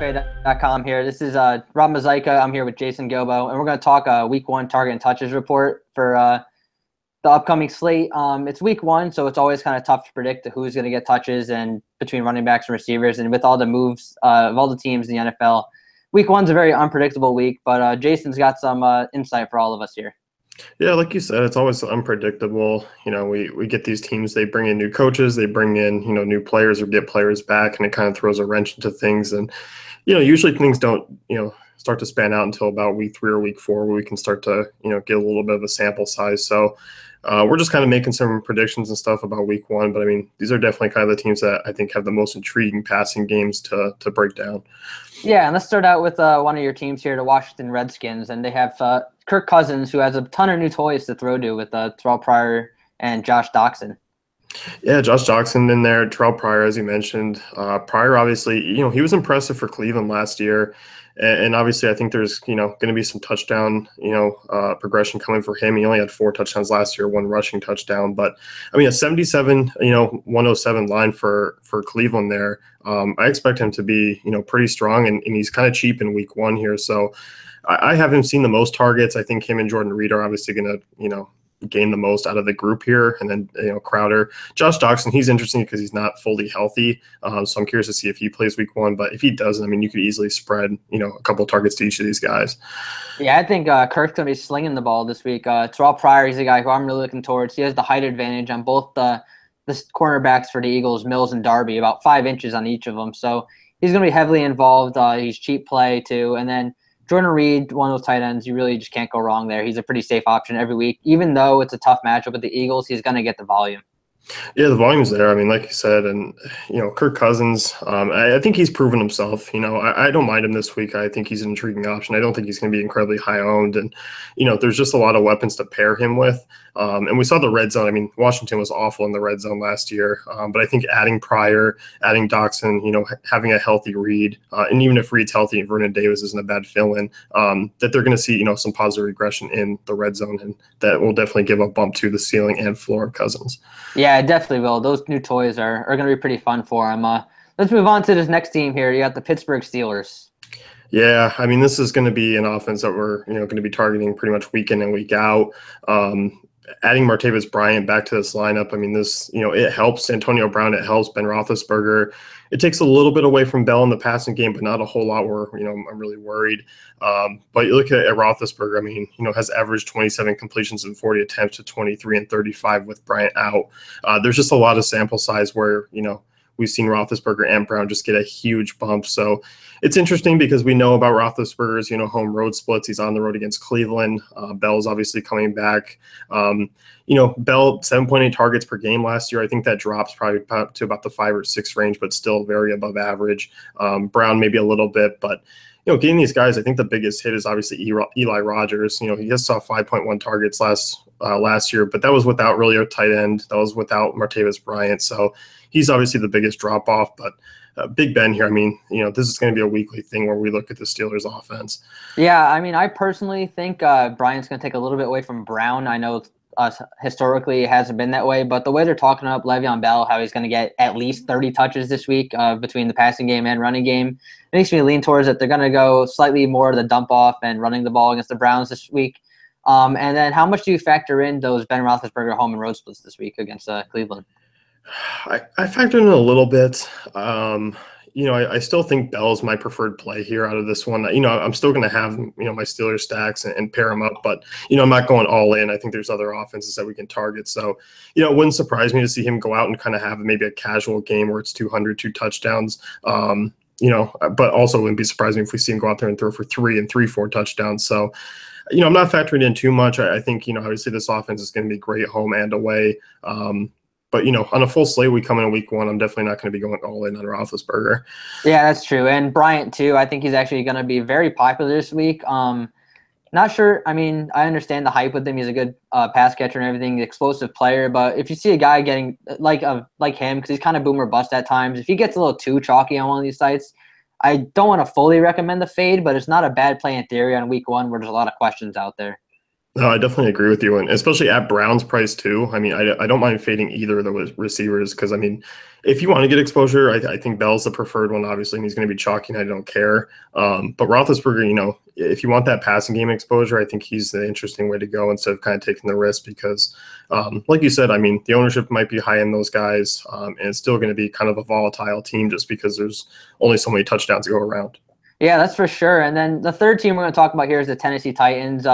UFA.com here. This is Rob Mazaika. I'm here with Jason Gilbo, and we're going to talk Week 1 target and touches report for the upcoming slate. It's Week 1, so it's always kind of tough to predict who's going to get touches and between running backs and receivers. And with all the moves of all the teams in the NFL, Week 1's a very unpredictable week. But Jason's got some insight for all of us here. Yeah, like you said, it's always unpredictable. We get these teams, they bring in new coaches, they bring in, new players or get players back, and it kind of throws a wrench into things. And, usually things don't, start to span out until about week 3 or week 4 where we can start to, get a little bit of a sample size. So we're just kind of making some predictions and stuff about week 1. But, I mean, these are definitely kind of the teams that I think have the most intriguing passing games to break down. Yeah, and let's start out with one of your teams here, the Washington Redskins, and they have Kirk Cousins, who has a ton of new toys to throw to with Terrell Pryor and Josh Doctson. Yeah, Josh Doctson in there, Terrell Pryor, as you mentioned. Pryor, obviously, he was impressive for Cleveland last year. And obviously, I think there's, going to be some touchdown, progression coming for him. He only had 4 touchdowns last year, 1 rushing touchdown. But, I mean, a 77, 107 line for Cleveland there. I expect him to be, pretty strong, and he's kind of cheap in week 1 here. So I have him seen the most targets. I think him and Jordan Reed are obviously going to, gain the most out of the group here. And then, Crowder. Josh Doctson, he's interesting because he's not fully healthy. So I'm curious to see if he plays week 1. But if he doesn't, I mean, you could easily spread, a couple of targets to each of these guys. Yeah, I think Kirk's going to be slinging the ball this week. Terrell Pryor, he's a guy who I'm really looking towards. He has the height advantage on both the cornerbacks for the Eagles, Mills and Darby, about 5 inches on each of them. So he's going to be heavily involved. He's cheap play too. And then Jordan Reed, one of those tight ends, you really just can't go wrong there. He's a pretty safe option every week. Even though it's a tough matchup with the Eagles, he's going to get the volume. Yeah, the volume's there. I mean, like you said, and, Kirk Cousins, I think he's proven himself. I don't mind him this week. I think he's an intriguing option. I don't think he's going to be incredibly high owned. And, there's just a lot of weapons to pair him with. And we saw the red zone. I mean, Washington was awful in the red zone last year. But I think adding Pryor, adding Doctson, having a healthy Reed, and even if Reed's healthy and Vernon Davis isn't a bad fill-in, that they're going to see, some positive regression in the red zone. And that will definitely give a bump to the ceiling and floor of Cousins. Yeah, it definitely will. Those new toys are going to be pretty fun for him. Let's move on to this next team here. You got the Pittsburgh Steelers. Yeah, I mean, this is going to be an offense that we're, going to be targeting pretty much week in and week out. Adding Martavis Bryant back to this lineup, I mean, this, it helps Antonio Brown, it helps Ben Roethlisberger. It takes a little bit away from Bell in the passing game, but not a whole lot where, I'm really worried. But you look at Roethlisberger, I mean, has averaged 27 completions and 40 attempts to 23 and 35 with Bryant out. There's just a lot of sample size where, we've seen Roethlisberger and Brown just get a huge bump. So it's interesting because we know about Roethlisberger's, home road splits. He's on the road against Cleveland. Bell's obviously coming back. Bell, 7.8 targets per game last year. I think that drops probably to about the 5 or 6 range, but still very above average. Brown maybe a little bit, but getting these guys, I think the biggest hit is obviously Eli Rogers. He just saw 5.1 targets last year, but that was without really a tight end. That was without Martavis Bryant. So he's obviously the biggest drop off, but Big Ben here, I mean, this is going to be a weekly thing where we look at the Steelers offense. Yeah, I mean, I personally think Bryant's going to take a little bit away from Brown. I know historically it hasn't been that way, but the way they're talking up Le'Veon Bell, how he's going to get at least 30 touches this week between the passing game and running game, it makes me lean towards that they're going to go slightly more of the dump off and running the ball against the Browns this week. And then how much do you factor in those Ben Roethlisberger home and road splits this week against Cleveland? I factor in a little bit. I still think Bell's my preferred play here out of this one. I'm still going to have, my Steelers stacks and pair them up, but, I'm not going all in. I think there's other offenses that we can target. So, it wouldn't surprise me to see him go out and kind of have maybe a casual game where it's 202 touchdowns. But also wouldn't be surprising if we see him go out there and throw for 3 and 3-4 touchdowns. So, I'm not factoring in too much. I think, obviously this offense is going to be great home and away. But, on a full slate, we come in week 1, I'm definitely not going to be going all in on Roethlisberger. Yeah, that's true. And Bryant, too, I think he's actually going to be very popular this week. Not sure. I mean, I understand the hype with him. He's a good pass catcher and everything, explosive player. But if you see a guy getting like him, because he's kind of boom or bust at times, if he gets a little too chalky on one of these sites, I don't want to fully recommend the fade, but it's not a bad play in theory on week 1 where there's a lot of questions out there. No, I definitely agree with you, and especially at Brown's price too. I mean, I don't mind fading either of the receivers because I mean, if you want to get exposure, I think Bell's the preferred one, obviously, and he's going to be chalky, and I don't care. But Roethlisberger, if you want that passing game exposure, I think he's the interesting way to go instead of kind of taking the risk because, like you said, I mean, the ownership might be high in those guys, and it's still going to be kind of a volatile team just because there's only so many touchdowns to go around. Yeah, that's for sure. And then the third team we're going to talk about here is the Tennessee Titans.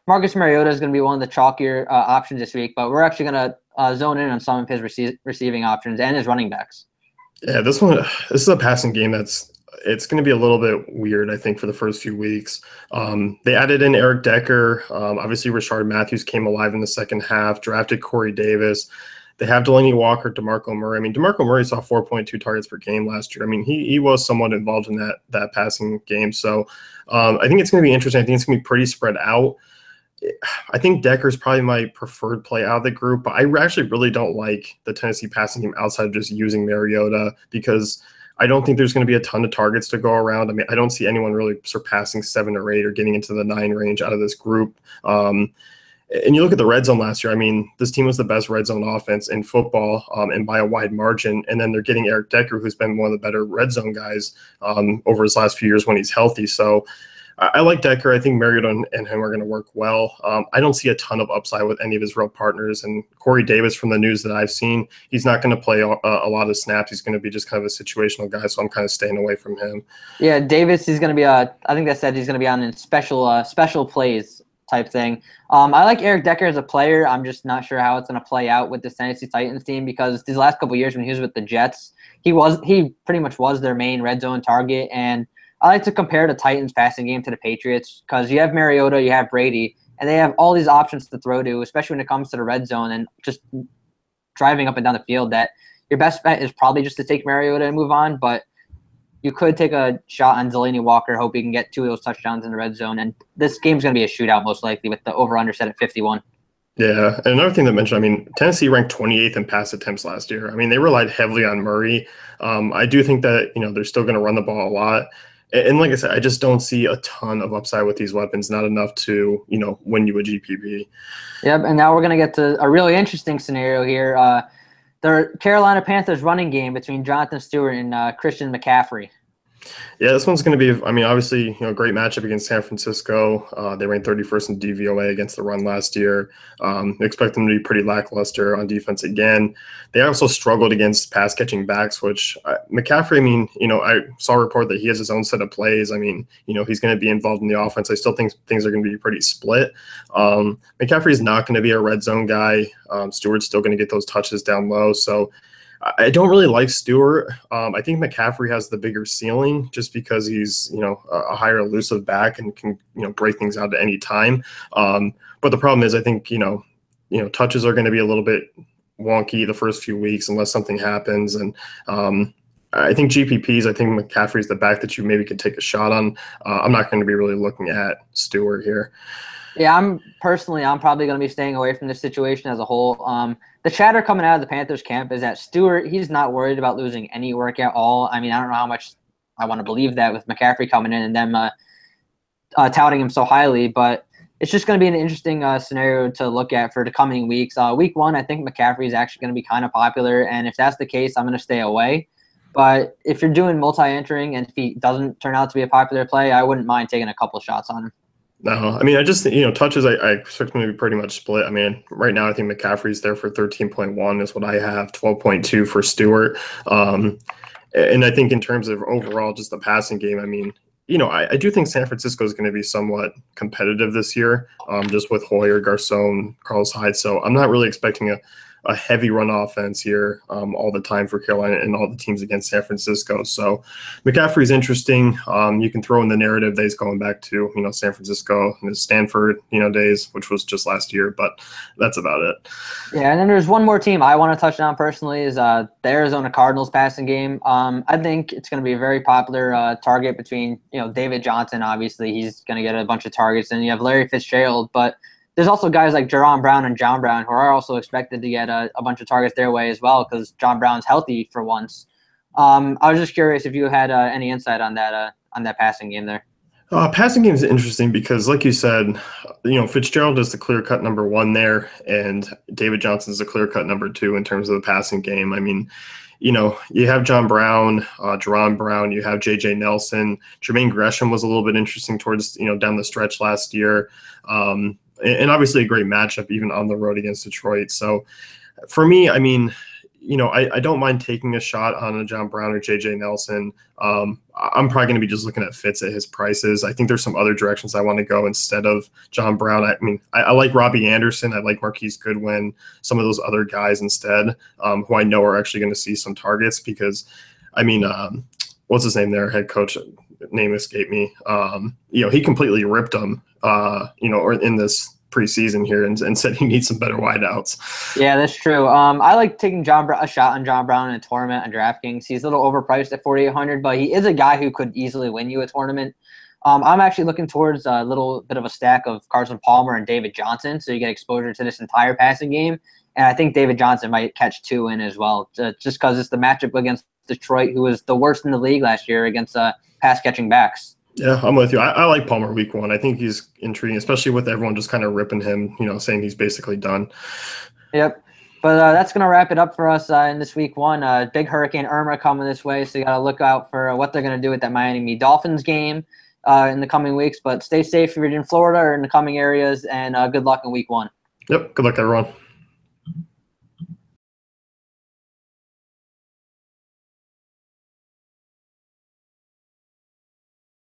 Marcus Mariota is going to be one of the chalkier options this week, but we're actually going to zone in on some of his receiving options and his running backs. Yeah, this is a passing game it's going to be a little bit weird, I think, for the first few weeks. They added in Eric Decker. Obviously, Rashard Matthews came alive in the second half, drafted Corey Davis. They have Delaney Walker, DeMarco Murray. I mean, DeMarco Murray saw 4.2 targets per game last year. I mean, he was somewhat involved in that passing game. So I think it's going to be interesting. I think it's going to be pretty spread out. I think Decker's probably my preferred play out of the group, but I actually really don't like the Tennessee passing game outside of just using Mariota because I don't think there's going to be a ton of targets to go around. I mean, I don't see anyone really surpassing 7 or 8 or getting into the 9 range out of this group. And you look at the red zone last year. I mean, this team was the best red zone offense in football, and by a wide margin. And then they're getting Eric Decker, who's been one of the better red zone guys over his last few years when he's healthy. So I like Decker. I think Mariota and him are going to work well. I don't see a ton of upside with any of his real partners. And Corey Davis, from the news that I've seen, he's not going to play a lot of snaps. He's going to be just kind of a situational guy. So I'm kind of staying away from him. Yeah, Davis is going to be I think they said he's going to be on in special plays type thing. I like Eric Decker as a player. I'm just not sure how it's going to play out with this Tennessee Titans team because these last couple of years when he was with the Jets, he pretty much was their main red zone target. And I like to compare the Titans passing game to the Patriots because you have Mariota, you have Brady, and they have all these options to throw to, especially when it comes to the red zone and just driving up and down the field. That your best bet is probably just to take Mariota and move on, but you could take a shot on Delaney Walker, hope he can get 2 of those touchdowns in the red zone. And this game's going to be a shootout most likely with the over-under set at 51. Yeah, and another thing to mention, I mean, Tennessee ranked 28th in pass attempts last year. I mean, they relied heavily on Murray. I do think that, they're still going to run the ball a lot. And like I said, I just don't see a ton of upside with these weapons, not enough to, win you a GPP. Yep, and now we're going to get to a really interesting scenario here. The Carolina Panthers running game between Jonathan Stewart and Christian McCaffrey. Yeah, this one's going to be, obviously, great matchup against San Francisco. They ranked 31st in DVOA against the run last year. Expect them to be pretty lackluster on defense again. They also struggled against pass catching backs, which McCaffrey, I mean, I saw a report that he has his own set of plays. I mean, he's going to be involved in the offense. I still think things are going to be pretty split. McCaffrey is not going to be a red zone guy. Stewart's still going to get those touches down low. So I don't really like Stewart. I think McCaffrey has the bigger ceiling just because he's, a higher elusive back and can, break things out at any time. But the problem is I think, touches are going to be a little bit wonky the first few weeks unless something happens. And I think GPPs, I think McCaffrey's the back that you maybe could take a shot on. I'm not going to be really looking at Stewart here. Yeah, I'm probably going to be staying away from this situation as a whole. The chatter coming out of the Panthers camp is that Stewart, he's not worried about losing any work at all. I mean, I don't know how much I want to believe that with McCaffrey coming in and them touting him so highly, but it's just going to be an interesting scenario to look at for the coming weeks. Week 1, I think McCaffrey is actually going to be kind of popular, and if that's the case, I'm going to stay away. But if you're doing multi-entering and if he doesn't turn out to be a popular play, I wouldn't mind taking a couple shots on him. No, I mean, I just, touches, I expect them to be pretty much split. I mean, right now, I think McCaffrey's there for 13.1 is what I have, 12.2 for Stewart. And I think in terms of overall just the passing game, I mean, I do think San Francisco is going to be somewhat competitive this year, just with Hoyer, Garcon, Carlos Hyde. So I'm not really expecting a heavy run offense here all the time for Carolina and all the teams against San Francisco. So McCaffrey's interesting. You can throw in the narrative that he's going back to, San Francisco and his Stanford, days, which was just last year, but that's about it. Yeah, and then there's one more team I want to touch on personally is the Arizona Cardinals passing game. I think it's going to be a very popular target between, David Johnson, obviously he's going to get a bunch of targets, and you have Larry Fitzgerald, but there's also guys like Jerron Brown and John Brown who are also expected to get a bunch of targets their way as well because John Brown's healthy for once. I was just curious if you had any insight on that passing game there. Passing game is interesting because, like you said, Fitzgerald is the clear-cut number one there, and David Johnson's the clear-cut number two in terms of the passing game. I mean, you have John Brown, Jerron Brown, you have J.J. Nelson. Jermaine Gresham was a little bit interesting towards, down the stretch last year. And obviously a great matchup even on the road against Detroit. So for me, I mean, I don't mind taking a shot on a John Brown or J.J. Nelson. I'm probably going to be just looking at Fitz at his prices. I think there's some other directions I want to go instead of John Brown. I mean, I like Robbie Anderson. I like Marquise Goodwin, some of those other guys instead, who I know are actually going to see some targets because, I mean, what's his name there? Head coach, name escaped me. He completely ripped them, or in this preseason here and said he needs some better wideouts. Yeah, that's true. I like taking a shot on John Brown in a tournament on DraftKings. He's a little overpriced at 4,800, but he is a guy who could easily win you a tournament. I'm actually looking towards a little bit of a stack of Carson Palmer and David Johnson, so you get exposure to this entire passing game. And I think David Johnson might catch two in as well, just because it's the matchup against Detroit, who was the worst in the league last year against pass-catching backs. Yeah, I'm with you. I like Palmer week one. I think he's intriguing, especially with everyone just kind of ripping him, saying he's basically done. Yep. But that's going to wrap it up for us in this week one. Big Hurricane Irma coming this way, so you got to look out for what they're going to do with that Miami Dolphins game in the coming weeks. But stay safe if you're in Florida or in the coming areas, and good luck in week one. Yep. Good luck, everyone.